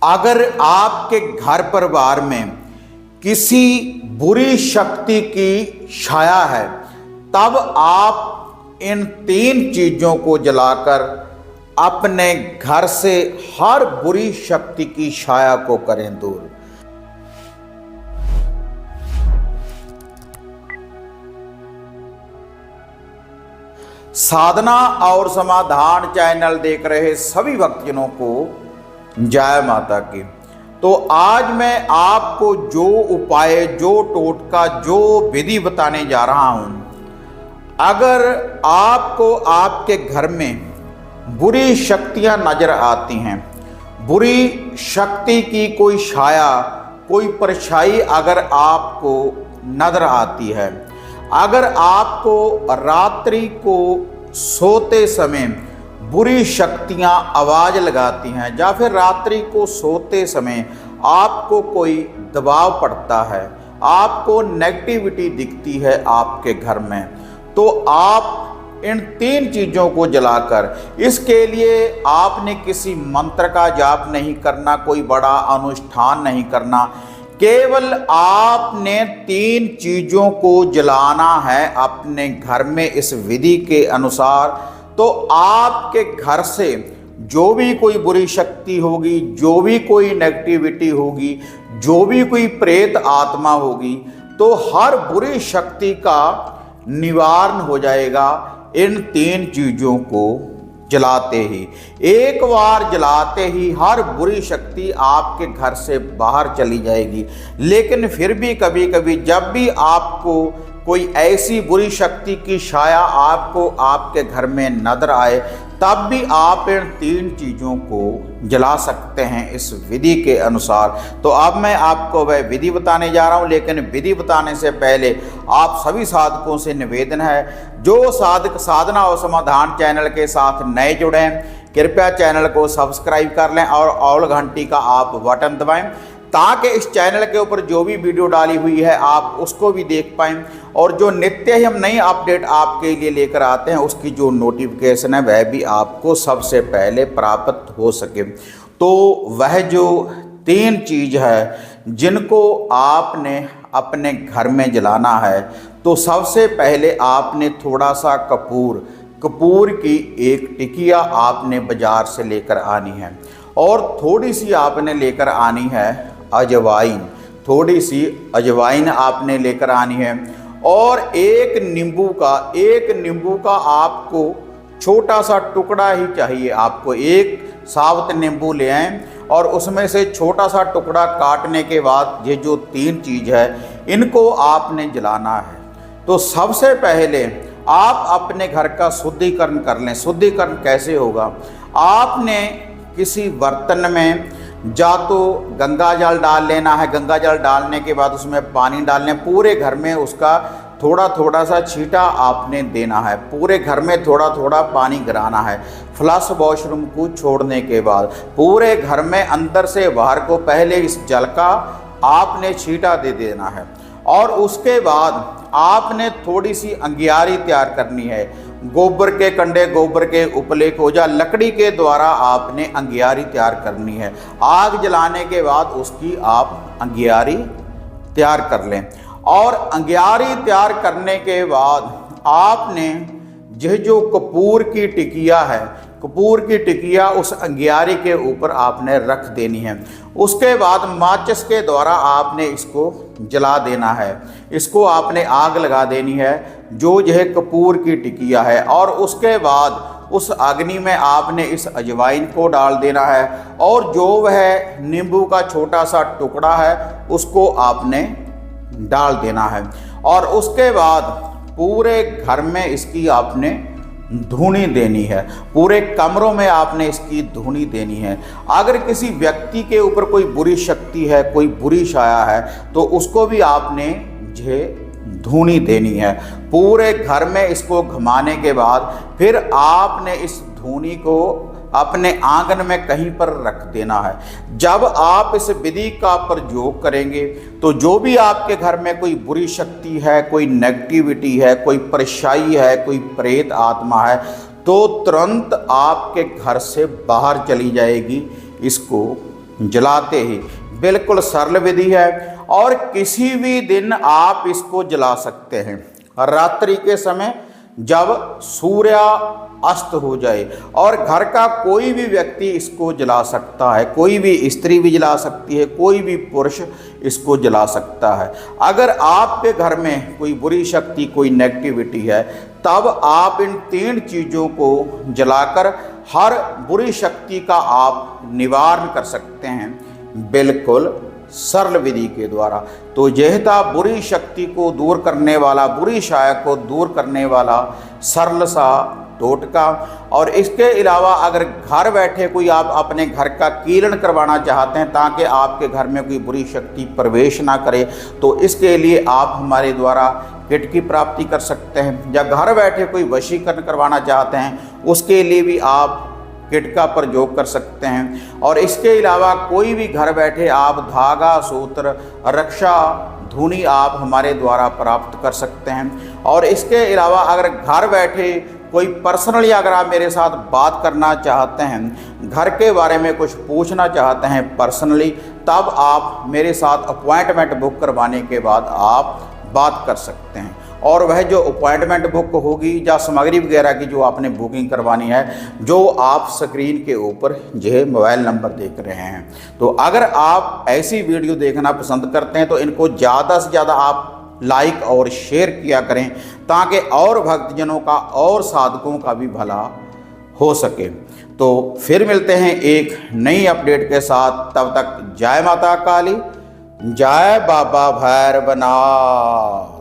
अगर आपके घर परिवार में किसी बुरी शक्ति की छाया है, तब आप इन 3 चीजों को जलाकर अपने घर से हर बुरी शक्ति की छाया को करें दूर। साधना और समाधान चैनल देख रहे सभी भक्तजनों को जय माता की। तो आज मैं आपको जो उपाय, जो टोटका, जो विधि बताने जा रहा हूं, अगर आपको आपके घर में बुरी शक्तियां नजर आती हैं, बुरी शक्ति की कोई छाया, कोई परछाई अगर आपको नजर आती है, अगर आपको रात्रि को सोते समय बुरी शक्तियां आवाज लगाती हैं, या फिर रात्रि को सोते समय आपको कोई दबाव पड़ता है, आपको नेगेटिविटी दिखती है आपके घर में, तो आप इन 3 चीजों को जलाकर, इसके लिए आपने किसी मंत्र का जाप नहीं करना, कोई बड़ा अनुष्ठान नहीं करना, केवल आपने 3 चीजों को जलाना है अपने घर में इस विधि के अनुसार। तो आपके घर से जो भी कोई बुरी शक्ति होगी, जो भी कोई नेगेटिविटी होगी, जो भी कोई प्रेत आत्मा होगी, तो हर बुरी शक्ति का निवारण हो जाएगा इन 3 चीजों को जलाते ही। एक बार जलाते ही हर बुरी शक्ति आपके घर से बाहर चली जाएगी। लेकिन फिर भी कभी कभी जब भी आपको कोई ऐसी बुरी शक्ति की छाया आपको आपके घर में नजर आए, तब भी आप इन 3 चीज़ों को जला सकते हैं इस विधि के अनुसार। तो अब मैं आपको वह विधि बताने जा रहा हूं, लेकिन विधि बताने से पहले आप सभी साधकों से निवेदन है, जो साधक साधना और समाधान चैनल के साथ नए जुड़े हैं, कृपया चैनल को सब्सक्राइब कर लें और ऑल घंटी का आप बटन दबाएं, ताकि इस चैनल के ऊपर जो भी वीडियो डाली हुई है आप उसको भी देख पाएं, और जो नित्य ही हम नई अपडेट आपके लिए लेकर आते हैं उसकी जो नोटिफिकेशन है वह भी आपको सबसे पहले प्राप्त हो सके। तो वह जो 3 चीज़ है जिनको आपने अपने घर में जलाना है, तो सबसे पहले आपने थोड़ा सा कपूर की एक टिकिया आपने बाजार से लेकर आनी है, और थोड़ी सी आपने लेकर आनी है अजवाइन, थोड़ी सी अजवाइन आपने लेकर आनी है, और एक नींबू का आपको छोटा सा टुकड़ा ही चाहिए। आपको एक साबुत नींबू ले आएं और उसमें से छोटा सा टुकड़ा काटने के बाद ये जो 3 चीज़ है इनको आपने जलाना है। तो सबसे पहले आप अपने घर का शुद्धिकरण कर लें। शुद्धिकरण कैसे होगा? आपने किसी बर्तन में या तो गंगा जल डाल लेना है, गंगा जल डालने के बाद उसमें पानी डालने, पूरे घर में उसका थोड़ा थोड़ा सा छींटा आपने देना है, पूरे घर में थोड़ा थोड़ा पानी गिराना है। फ्लश वॉशरूम को छोड़ने के बाद पूरे घर में अंदर से बाहर को पहले इस जल का आपने छींटा दे देना है, और उसके बाद आपने थोड़ी सी अंगियारी तैयार करनी है। गोबर के कंडे, गोबर के उपले को या लकड़ी के द्वारा आपने अंगियारी तैयार करनी है। आग जलाने के बाद उसकी आप अंगियारी तैयार कर लें, और अंगियारी तैयार करने के बाद आपने यह जो कपूर की टिकिया है, कपूर की टिकिया उस अंगियारी के ऊपर आपने रख देनी है। उसके बाद माचिस के द्वारा आपने इसको जला देना है, इसको आपने आग लगा देनी है जो यह कपूर की टिकिया है, और उसके बाद उस अग्नि में आपने इस अजवाइन को डाल देना है, और जो वह नींबू का छोटा सा टुकड़ा है उसको आपने डाल देना है, और उसके बाद पूरे घर में इसकी आपने धूनी देनी है, पूरे कमरों में आपने इसकी धूनी देनी है। अगर किसी व्यक्ति के ऊपर कोई बुरी शक्ति है, कोई बुरी छाया है, तो उसको भी आपने धूनी देनी है। पूरे घर में इसको घुमाने के बाद फिर आपने इस धूनी को अपने आंगन में कहीं पर रख देना है। जब आप इस विधि का प्रयोग करेंगे तो जो भी आपके घर में कोई बुरी शक्ति है, कोई नेगेटिविटी है, कोई परछाई है, कोई प्रेत आत्मा है, तो तुरंत आपके घर से बाहर चली जाएगी। इसको जलाते ही। बिल्कुल सरल विधि है और किसी भी दिन आप इसको जला सकते हैं। रात्रि के समय जब सूर्य अस्त हो जाए, और घर का कोई भी व्यक्ति इसको जला सकता है, कोई भी स्त्री भी जला सकती है, कोई भी पुरुष इसको जला सकता है। अगर आपके घर में कोई बुरी शक्ति, कोई नेगेटिविटी है, तब आप इन 3 चीज़ों को जलाकर हर बुरी शक्ति का आप निवारण कर सकते हैं, बिल्कुल सरल विधि के द्वारा। तो यह था बुरी शक्ति को दूर करने वाला, बुरी छाया को दूर करने वाला सरल सा टोटका। और इसके अलावा अगर घर बैठे कोई आप अपने घर का कीलन करवाना चाहते हैं ताकि आपके घर में कोई बुरी शक्ति प्रवेश ना करे, तो इसके लिए आप हमारे द्वारा किट की प्राप्ति कर सकते हैं। या घर बैठे कोई वशीकरण करवाना चाहते हैं, उसके लिए भी आप किट का प्रयोग कर सकते हैं। और इसके अलावा कोई भी घर बैठे आप धागा, सूत्र, रक्षा धूनी आप हमारे द्वारा प्राप्त कर सकते हैं। और इसके अलावा अगर घर बैठे कोई पर्सनली अगर आप मेरे साथ बात करना चाहते हैं, घर के बारे में कुछ पूछना चाहते हैं पर्सनली, तब आप मेरे साथ अपॉइंटमेंट बुक करवाने के बाद आप बात कर सकते हैं। और वह जो अपॉइंटमेंट बुक होगी या सामग्री वगैरह की जो आपने बुकिंग करवानी है, जो आप स्क्रीन के ऊपर यह मोबाइल नंबर देख रहे हैं। तो अगर आप ऐसी वीडियो देखना पसंद करते हैं तो इनको ज़्यादा से ज़्यादा आप लाइक और शेयर किया करें, ताकि और भक्तजनों का और साधकों का भी भला हो सके। तो फिर मिलते हैं एक नई अपडेट के साथ। तब तक जय माता काली, जय बाबा भैरवनाथ।